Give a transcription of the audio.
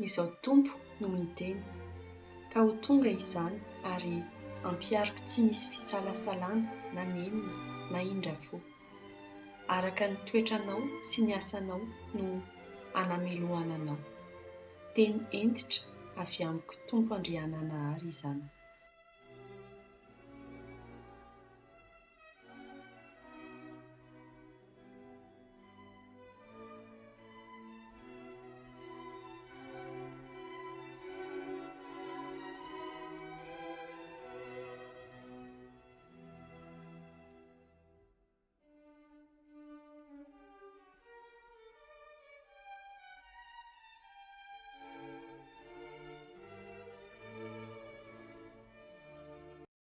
izao tompo no miteny, ka ho tonga izany ary ampiariko tsy misy fisalasalana na nenina na indrafo. Araka ny toetranao sy ny asanao no anameloana anao. Teny entitra avy amiko Tompo Andriananahary izany.